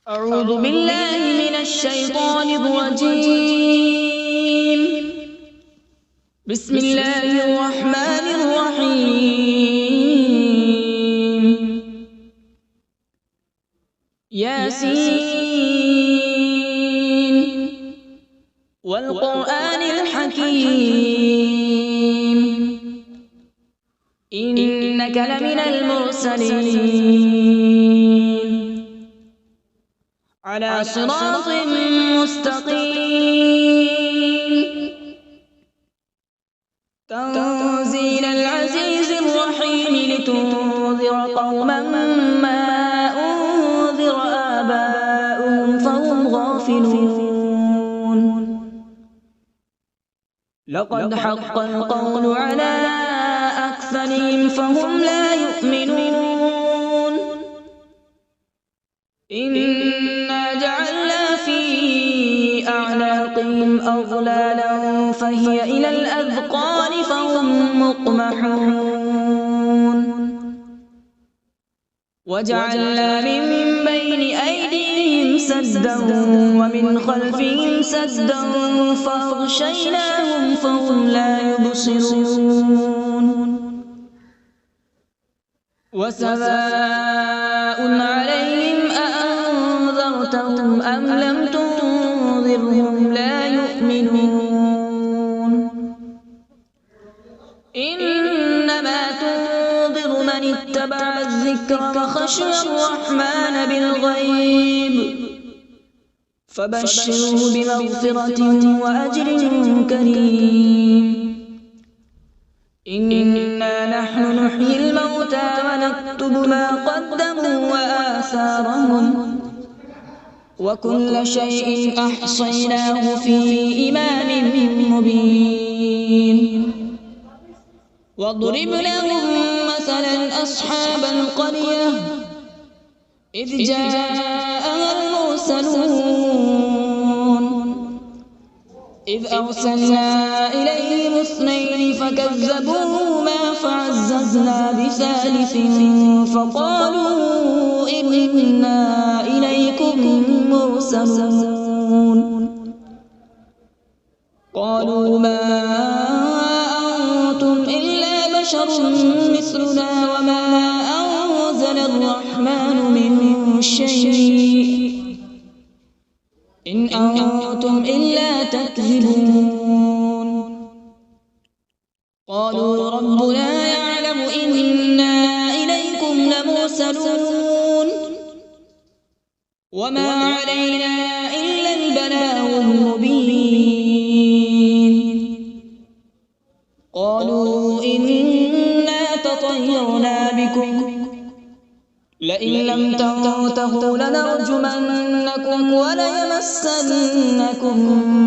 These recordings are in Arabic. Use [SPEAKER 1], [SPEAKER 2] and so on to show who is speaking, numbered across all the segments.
[SPEAKER 1] أعوذ بالله من الشيطان الرجيم. بسم الله الرحمن الرحيم. ياسين والقرآن الحكيم إنك لمن المرسلين على صراط مستقيم تنزيل العزيز الرحيم لتنذر قوما ما أنذر آباؤهم فهم غافلون. لقد حق القول على أكثرهم فهم لا يؤمنون. إنا جعلنا في أعناقهم أغلالا فهي إلى الأذقان فهم مقمحون. وجعلنا من بين أيديهم سدا ومن خلفهم سدا فأغشيناهم فهم لا يبصرون. وسواء عليهم أأنذرتهم أم لم تنذرهم لا يؤمنون. إنما تنذر من اتبع الذكر وخشي الرحمن بالغيب فبشره بمغفرة وأجر كريم. إنا نحن نحيي الموتى ونكتب ما قدموا وآثارهم وكل شيء أحصيناه في إمام مبين. واضرب لهم مثلا أصحاب القرية إذ جاءها المرسلون إذ أرسلنا إليهم اثنين فكذبوهما فعززنا بثالث فقالوا إنا إليكم مرسلون. قالوا ما أنتم إلا بشر مثلنا وما أنزل الرحمن من شيء إن أنتم إلا تكذبون. قالوا ربنا يعلم إنا إليكم لمرسلون وما علينا إلا البلاغ المبين. قالوا إنا تطيرنا بكم لئن لم تنتهوا لنرجمنكم وليمسنكم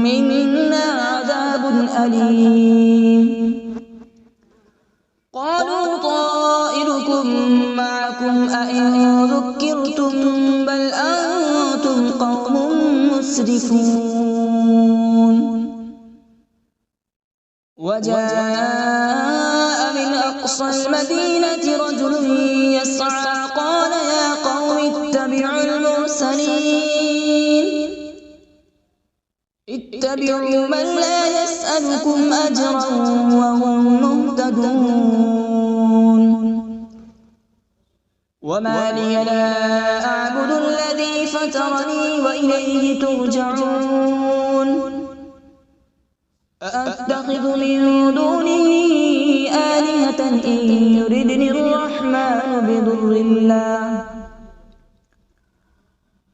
[SPEAKER 1] منا عذاب أليم. قالوا طائركم معكم أئن ذكرتم بل أنتم قوم مسرفون. وجاء من أقصى المدينة رجل يسعى قال يا قوم اتبعوا المرسلين اتبعوا من لا يسألكم أجرا وهم مهتدون. وما لي لا أعبد الذي فطرني وإليه ترجعون. أأتخذ من دونه آلهة إن يردني الرحمن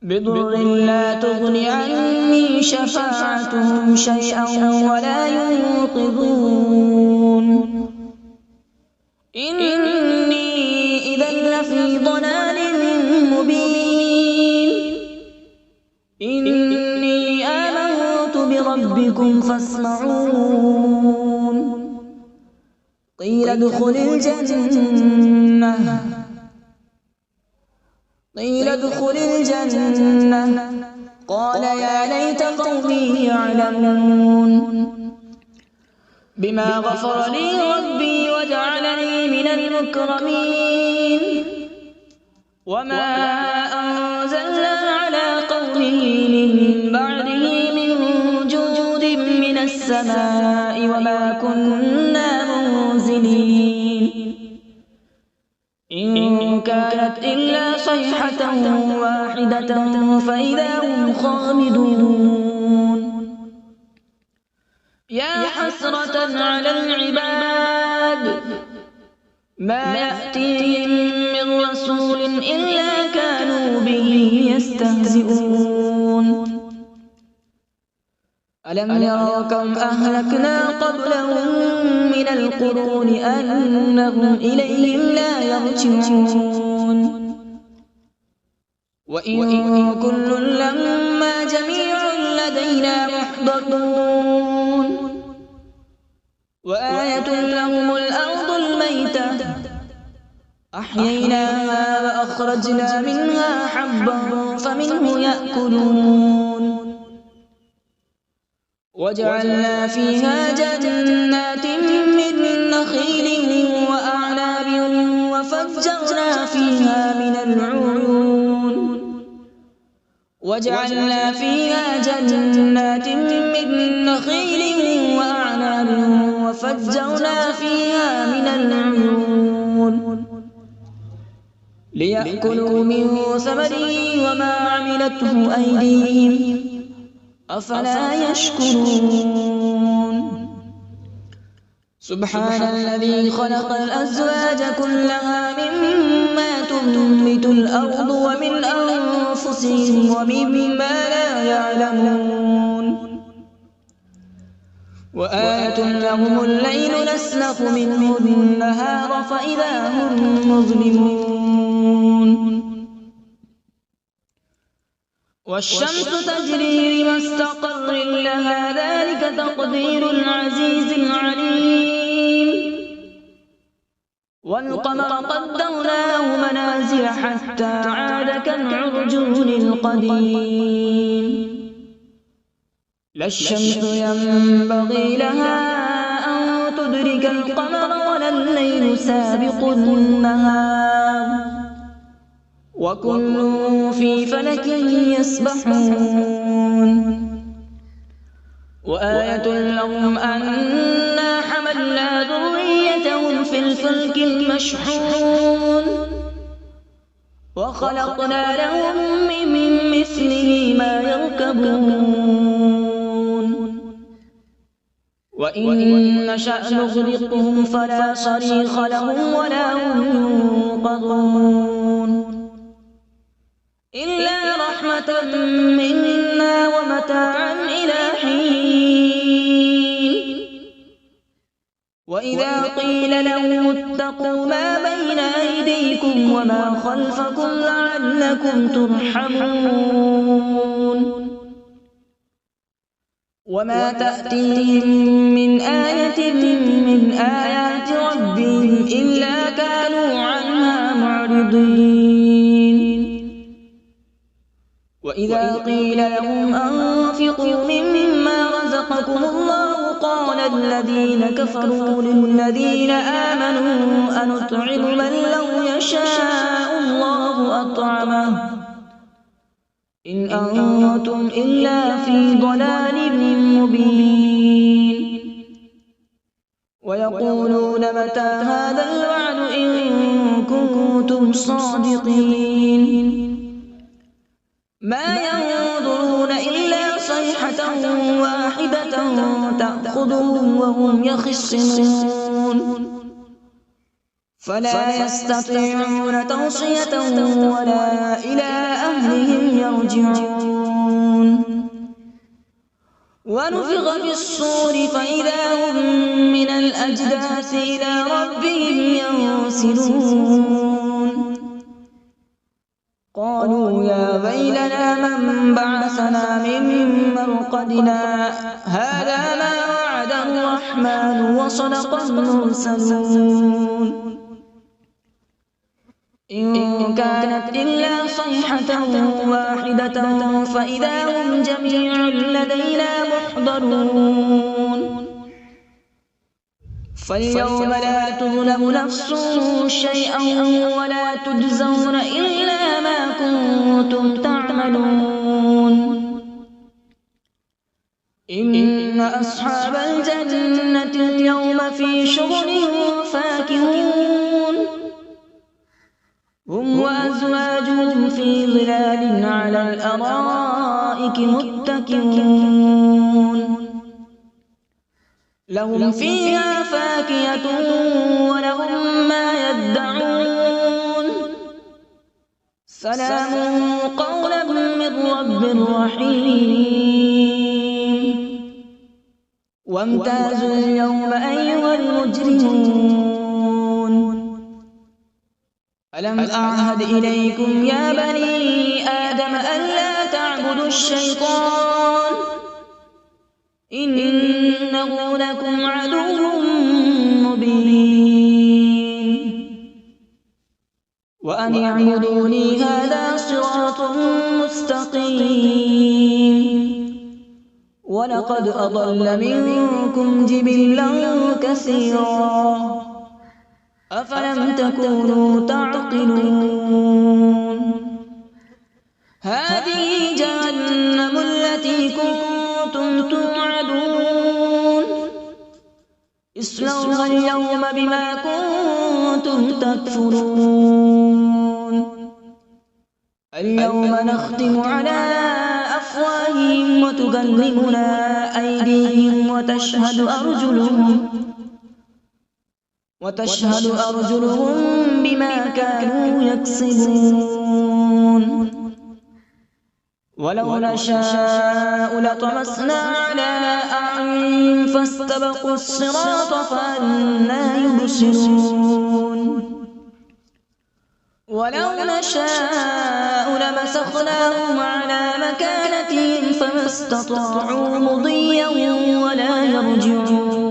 [SPEAKER 1] بضر لا تغن عني شفاعتهم شيئا ولا ينقذون. إني إذا لفي ضلال مبين. إني آمنت بربكم فاسمعون. قيل ادخل الجنة قال يا ليت قومي يعلمون بما غفر لي ربي وجعلني من المكرمين. وما أنزلنا على به من بعده من جود من السماء وما كنا منزلين إن كانت إلا صيحة واحدة فإذا هم خامدون يا حسرة على العباد ما يأتيهم من رسول إلا كانوا به يستهزئون ألم يروا كم أهلكنا قبلهم من القرون أنهم إليهم لا يرجعون وإن كل لما جميع لدينا محضرون وآية لهم الأرض الميتة أحييناها وأخرجنا منها حبا فمنه يأكلون وجعلنا فيها جنات من نخيل وأعناب وفجرنا فيها من العيون وجعلنا فيها جنات من نخيل وأعناب وفجرنا فيها من العيون ليأكلوا من ثمره وما عملته أيديهم أفلا يشكرون سبحان الذي خلق الأزواج كلها مما تنبت الأرض ومن أنفسهم ومما لا يعلمون وآية لهم الليل نسلخ منه النهار فإذا هم مظلمون والشمس تجري لمستقر لها ذلك تقدير العزيز العليم والقمر قدرناه منازل حتى عاد كالعرجون القديم لا الشمس ينبغي لها أن تدرك القمر ولا الليل سابق النهار وكل في فلك يسبحون وآية لهم أنا حملنا ذريتهم في الفلك المشحون وخلقنا لهم من مثله ما يركبون وإن نشأ نغرقهم فلا صريخ لهم ولا هم ينقذون إلا رحمة منا ومتاعا إلى حين وإذا قيل لهم اتقوا ما بين أيديكم وما خلفكم لعلكم ترحمون وما تأتيهم من آية من آيات ربهم إلا كانوا عنها معرضين وإذا قيل لهم أنفقوا مما رزقكم الله قال الذين كفروا للذين آمنوا أنطعم من لو يشاء الله أطعمه إن أنتم إلا في ضلال مبين ويقولون متى هذا الوعد إن كنتم صادقين ما ينظرون إلا صيحة واحدة تأخذهم وهم يخصمون فلا يستطيعون توصية ولا إلى أهلهم يرجعون ونفخ في الصور فإذا هم من الأجداث إلى ربهم ينسلون قالوا يا ويلنا من بعثنا من مرقدنا هذا ما وعد الرحمن وصدق المرسلون إن كانت إلا صيحة واحدة فإذا هم جميع لدينا محضرون فاليوم لا تظلم نفس شيئا ولا تجزون إلا ما كنتم تعملون إن أصحاب الجنة اليوم في شغل فاكهون هم وأزواجهم في ظلال على الأرائك متكئون لهم فيها فاكهة ولهم ما يدعون سلام قولا من رب رحيم وامتازوا اليوم أيها المجرمون ألم أعهد إليكم يا بني آدم ألا تعبدوا الشيطان إنه لكم عدو مبين وأن اعبدوني هذا صراط مستقيم ولقد أضل منكم جبلا كثيرا أفلم تكونوا تعقلون هذه جهنم التي كنتم توعدون اصلوها اليوم بما كنتم تكفرون اليوم نختم على أفواههم وتكلمنا أيديهم وتشهد أرجلهم بما كانوا يكسبون ولو نشاء لطمسنا على أعينهم فاستبقوا الصراط فأنى يبصرون ولو نشاء لمسخناهم على مكانتهم فما استطاعوا مضيا ولا يرجعون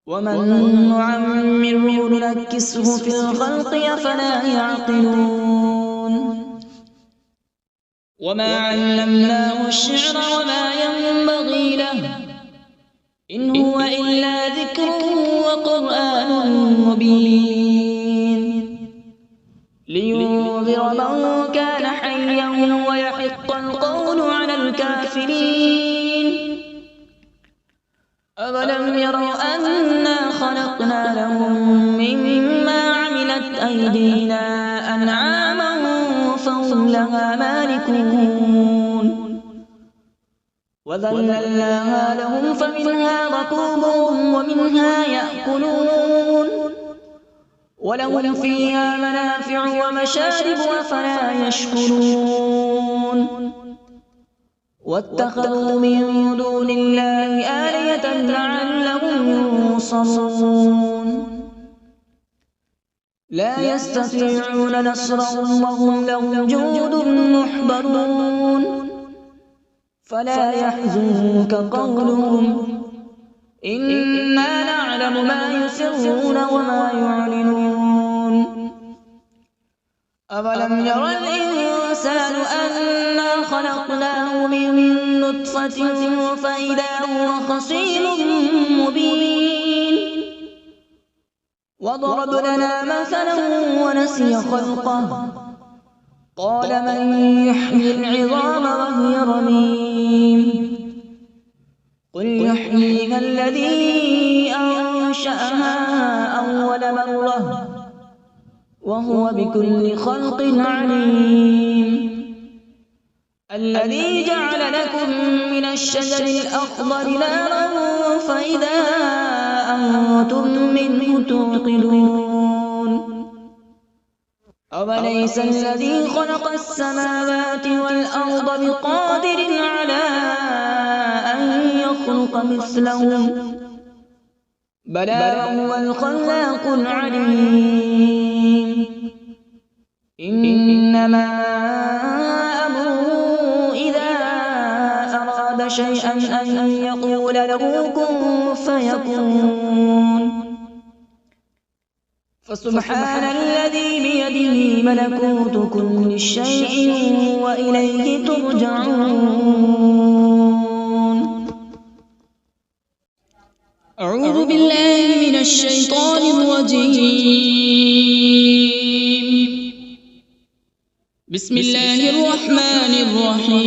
[SPEAKER 1] ومن نعمره ننكسه في الخلق أفلا يعقلون وما علمناه الشعر وما ينبغي له إن هو إلا ذكر وقرآن مبين لينذر من كان حيا ويحق القول على الكافرين أولم يروا أنا خلقنا لهم مما عملت أيدينا أنعاما فهم لها مالكون وذللناها لهم فمنها ركوبهم ومنها يأكلون ولهم فيها منافع ومشارب أفلا يشكرون واتخذوا من دون الله آلهة لعلهم ينصرون لا يستطيعون نصرهم وهم لهم جند محضرون فلا يحزنك قولهم إنا نعلم ما يسرون وما يعلنون أولم ير الإنسان أنا خلقناه من نطفة فإذا هو خصيم مبين وضرب لنا مثلا ونسي خلقه قال من يحيي العظام وهي رميم قل يحييها الذي أنشأها أول مرة وهو بكل خلق عليم الذي جعل لكم من الشجر الأخضر نارا فإذا أنتم منه توقدون أوليس الذي خلق السماوات والأرض بقادر على أن يخلق مثلهم بلى وهو الخلاق العليم إنما أمره إذا أراد شيئا أن يقول له كن فيكون فسبحان الذي بيده ملكوت كل شيء وإليه ترجعون أعوذ بالله من الشيطان الرجيم بسم الله الرحمن الرحيم.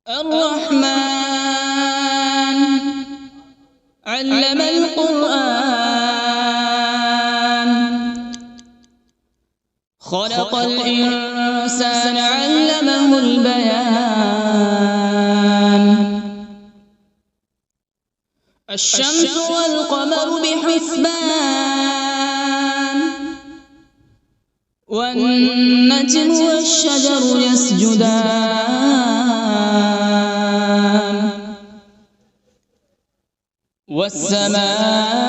[SPEAKER 1] الرحمن علم القرآن، خلق الإنسان علمه البيان. الشمس والقمر بحسبان، والنجم والشجر يسجدان. والسماء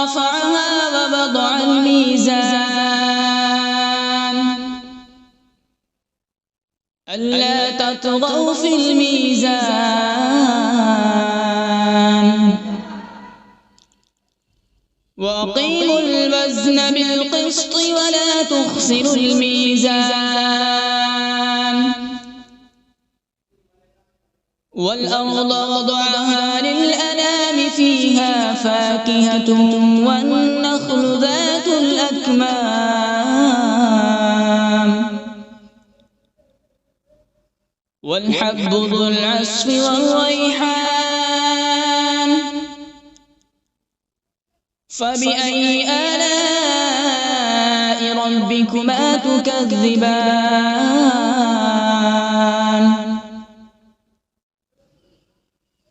[SPEAKER 1] رفعها ووضع الميزان، ألا تطغوا في الميزان. وأقيموا الوزن بالقسط ولا تخسروا الميزان. والأرض وضعها للأنام، فيها فاكهة والنخل ذات الأكمام، والحب ذو العصف والريحان. فبأي آلاء ربكما تكذبان؟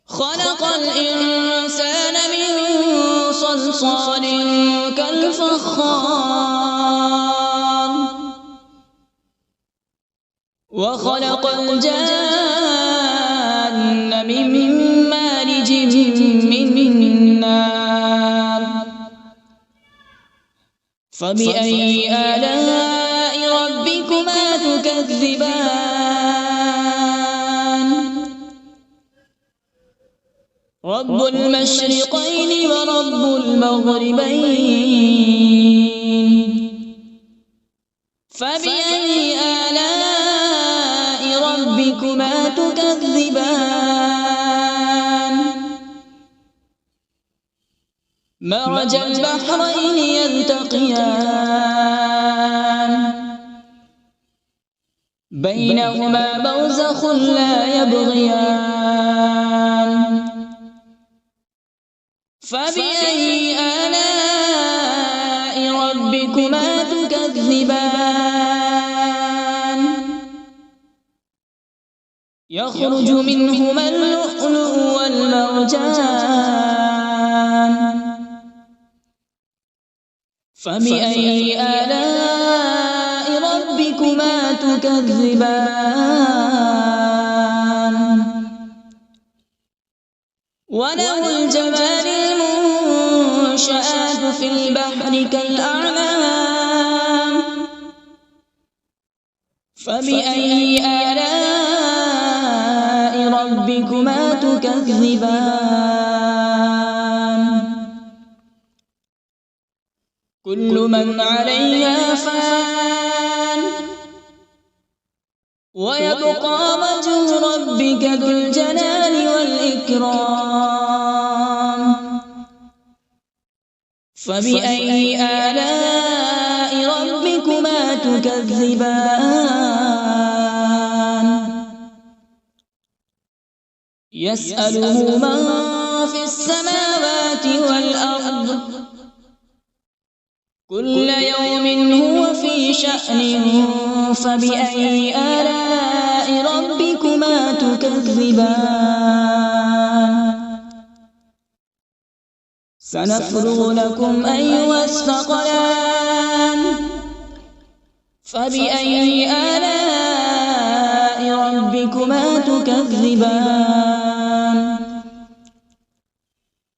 [SPEAKER 1] خلق الإنسان من صلصال كالفخار، وخلق الجان من مارج من نار. فبأي آلاء ربكما تكذبان؟ رب المشرقين ورب المغربين. فبأي آلاء ربكما تكذبان؟ مرج البحرين يلتقيان، بينهما برزخ لا يبغيان. فبأي آلاء ربكما تكذبان؟ يخرج منهما اللؤلؤ والمرجان. فبأي آلاء ربكما تكذبان؟ وله الجوار المنشآت في البحر كالأعلام. فبأي آلاء ربكما تكذبان؟ كل من عليها فان، ويبقى وجه ربك ذو الجلال والإكرام. فبأي آلاء ربكما تكذبان؟ يسأله من في السماوات والأرض، كل يوم هو في شأن. فبأي آلاء ربكما تكذبان؟ سنفرغ لكم أيها الثقلان. فبأي آلاء ربكما تكذبان؟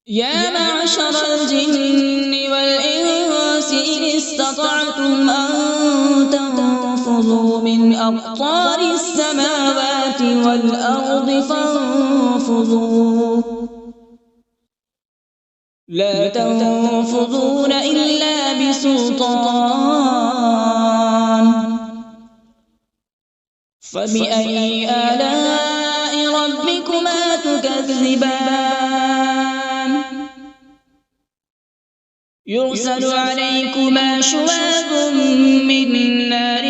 [SPEAKER 1] يا معشر الجن والإنس إن استطعتم أن تنفذوا من أقطار السماوات والأرض فانفذوا، لا تنفذون إلا بسلطان. فبأي آلاء ربكما تكذبان؟ يرسل عليكما شواظ من نار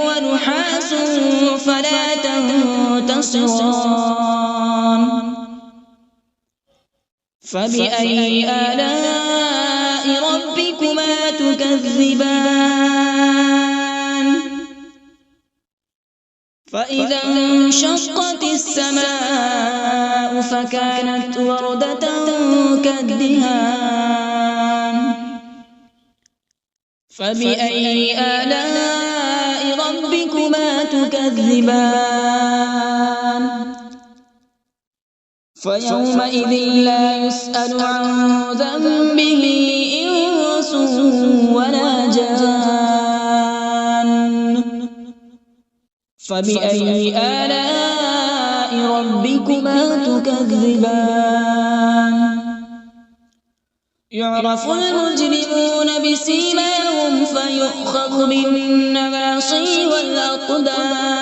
[SPEAKER 1] ونحاس فلا تنتصران فبأي آلاء ربكما تكذبان فإذا انشقت السماء فكانت وردة كالدهان فبأي آلاء ربكما تكذبان فيومئذ لا يسأل عن ذنبه إنس ولا جان فبأي آلاء ربكما تكذبان يعرف المجرمون بسيماهم فيؤخذ بالنواصي والأقدام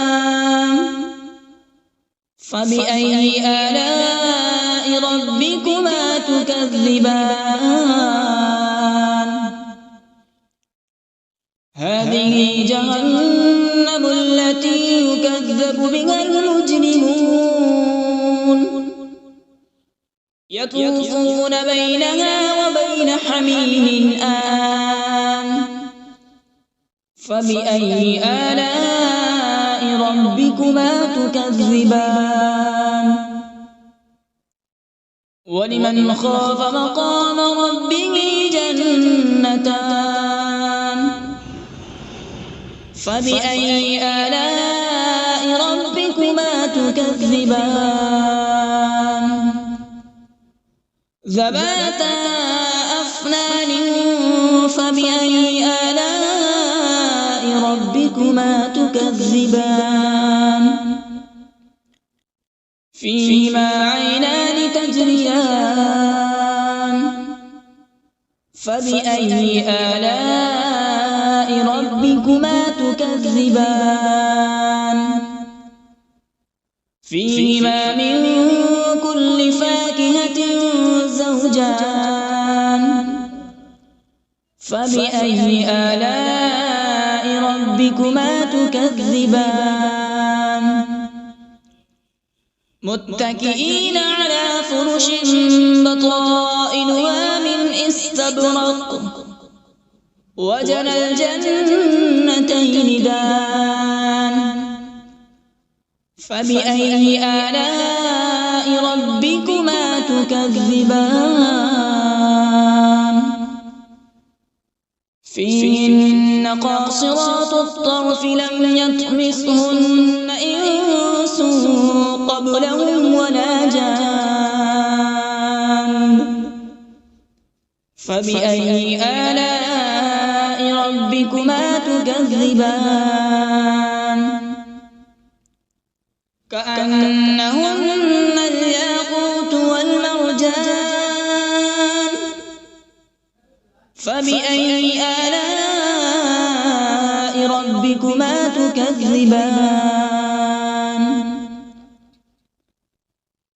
[SPEAKER 1] فبأي آلاء ربكما تكذبان هذه جهنم التي يكذب بها المجرمون يطوفون بينها وبين حميم آن فبأي آلاء ربكما تكذبان ولمن خاف مقام ربه جنتان فبأي آلاء ربكما تكذبان ذواتا أفنان فبأي آلاء ربكما تكذبان فيهما عينان تجريان فبأي آلاء ربكما تكذبان فيهما من كل فاكهة زوجان فبأي آلاء ربكما تكذبان متكئين على فرش بطائنها من استبرق وجنى الجنتين دان فبأي آلاء ربكما تكذبان فيهن قاصرات الطرف لم يطمثهن إنس قبلهم ولا جان فبأي آلاء ربكما تكذبان كأنهن الياقوت والمرجان فبأي آلاء ربكما تكذبان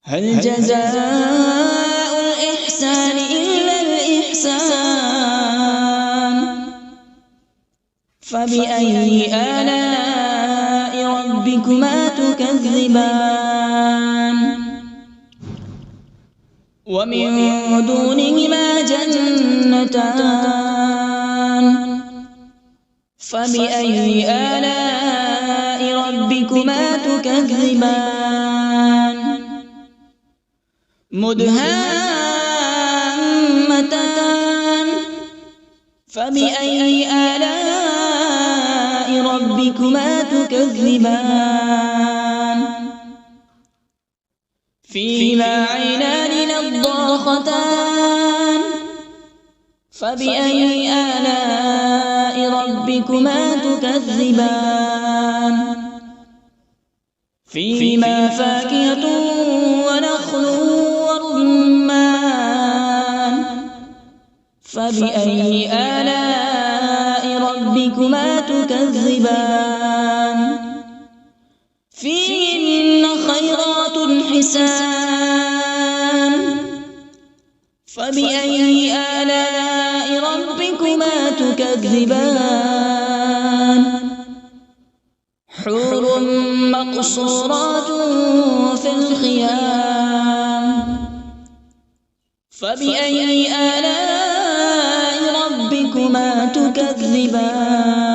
[SPEAKER 1] هل جزاء الإحسان إلا الإحسان فبأي آلاء ربكما تكذبان ومن دونهما جنتان فبأي آلاء ربكما تكذبان مدهامتان فبأي آلاء ربكما تكذبان فيهما عينان نضاختان فبأي آلاء ربكما تكذبان فيهما فاكهة ونخل ورمان فبأي آلاء ربكما تكذبان فيهن خيرات حسان فبأي آلاء ربكما تكذبان حور مقصورات في الخيام فبأي آلاء ربكما تكذبان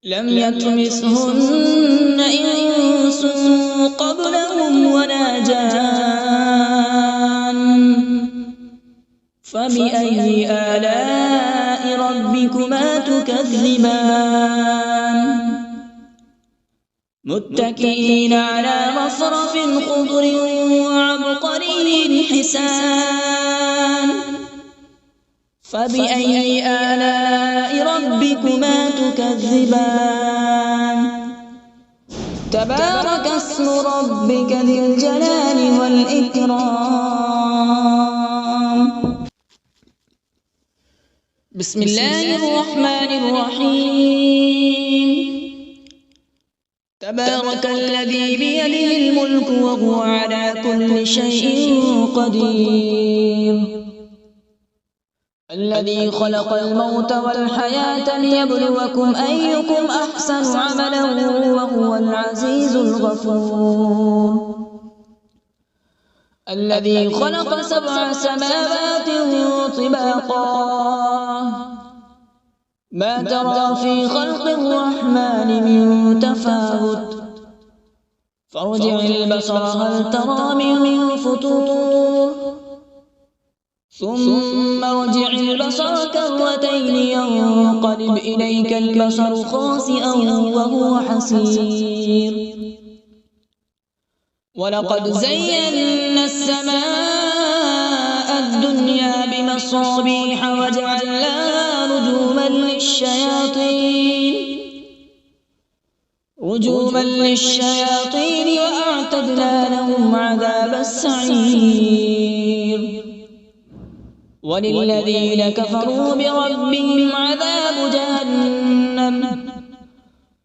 [SPEAKER 1] لم يطمثهن إنس قبلهم ولا جان فبأي آلاء ربكما تكذبان متكئين على رفرف خضر وعبقري حسان فبأي آلاء ربكما تكذبان تبارك اسم ربك ذي الجلال والإكرام بسم الله الرحمن الرحيم تبارك الذي بيده الملك وهو على كل شيء قدير الذي خلق الموت والحياة ليبلوكم أيكم أحسن عملا وهو العزيز الغفور الذي خلق 7 سماوات طباقا ما ترى في خلق الرحمن من تفاوت فارجع البصر هل ترى من فطور ثم ارجع البصر كرتين ينقلب إليك البصر خاسئا وهو حسير ولقد زينا السماء الدنيا بمصابيح وجعلناها رجوما للشياطين وأعتدنا لهم عذاب السعير وللذين كفروا بربهم عذاب جهنم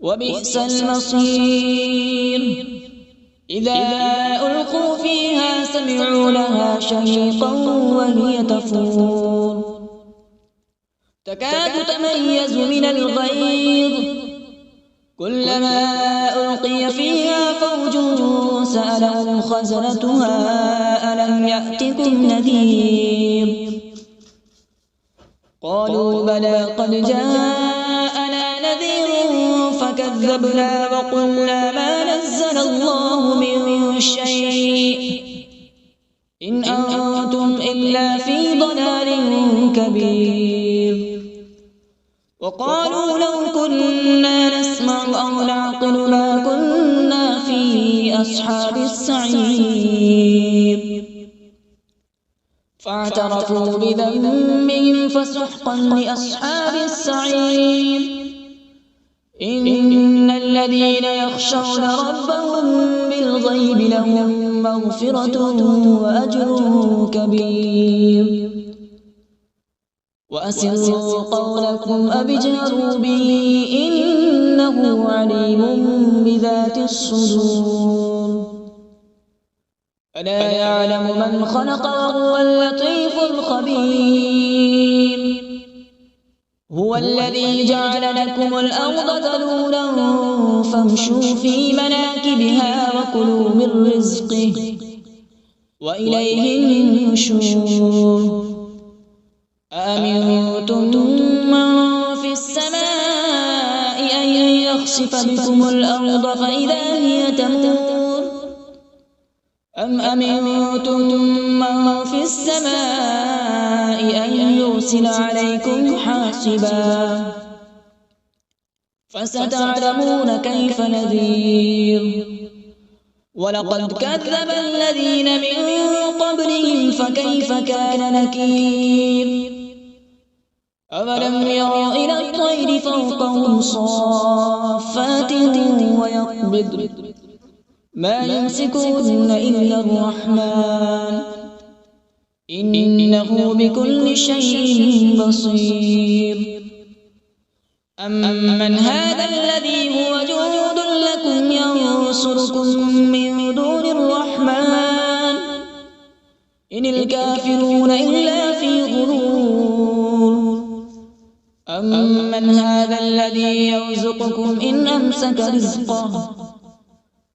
[SPEAKER 1] وبئس المصير إذا ألقوا فيها سمعوا لها شهيقا وهي تفور تكاد تميز من الغيظ كلما ألقي فيها فوج سألهم خزنتها ألم يأتكم نذير قالوا بلى قد جاءنا نذير فكذبنا وقلنا ما نزل الله من شيء إن أنتم إلا في ضلال كبير وقالوا لو كنا نسمع أو نعقل ما كنا في أصحاب السعير فاعترفوا بذنبهم فسحقا لأصحاب السعير إن الذين يخشون ربهم بالغيب لهم مغفرة وأجر كبير وأسروا قولكم أو اجهروا به إنه عليم بذات الصدور ألا يعلم من خلق وهو اللطيف الخبير هو الذي جعل لكم الأرض ذلولا فامشوا في مناكبها وكلوا من رزقه وإليه النشور أأمنتم من في السماء أن يخسف بكم الأرض فإذا هي تمور أم أمنتم من في السماء أن يرسل عليكم حاصبا فستعلمون كيف نذير ولقد كذب الذين من قبلهم فكيف كان نكير أولم يروا إلى الطير فوقهم صافات ويقبض ما يمسكهن إلا الرحمن إنه بكل شيء بصير أمن هذا الذي هو جند لكم ينصركم من دون الرحمن إن إن الكافرون إلا في غرور أمن هذا الذي يرزقكم إن أمسك رزقه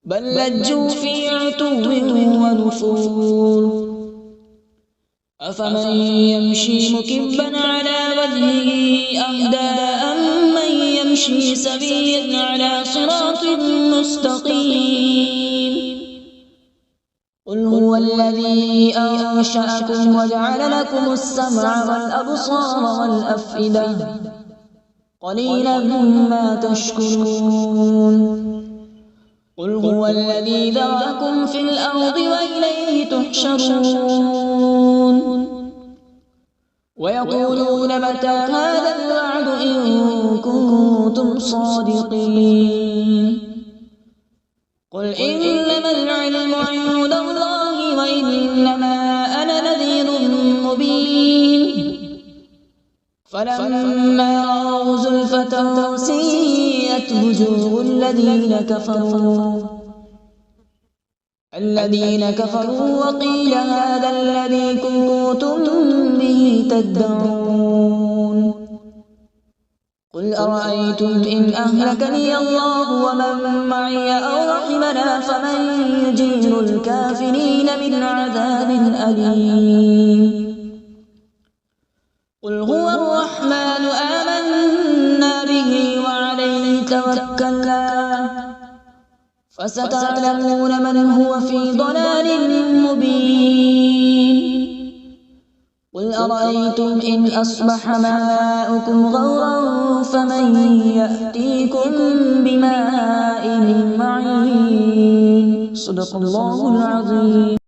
[SPEAKER 1] بل لجوا في عتو ونفور أفمن يمشي مكبا على وجهه أهدى أمن يمشي سويا على صراط مستقيم قل هو الذي أنشأكم وجعل لكم السمع والأبصار والأفئدة قليلا ما تشكرون قل هو الذي ذرأكم في الأرض وإليه تحشرون ويقولون متى هذا الوعد إن كنتم صادقين قل إنما العلم عند الله وإنما أنا نذير مبين فلما رأوا زلفة سيئت وجوه الذين كفروا وقيل هذا الذي كنتم به تدعون قل أرأيتم إن أهلكني الله ومن معي أو رحمنا فمن يجير الكافرين من عذاب أليم قل هو الرحمن آمنا به وعليه توكلنا فستعلمون من هو في ضلال مبين قل أرأيتم إن أصبح ماؤكم غورا فمن يأتيكم بماء معين صدق الله العظيم.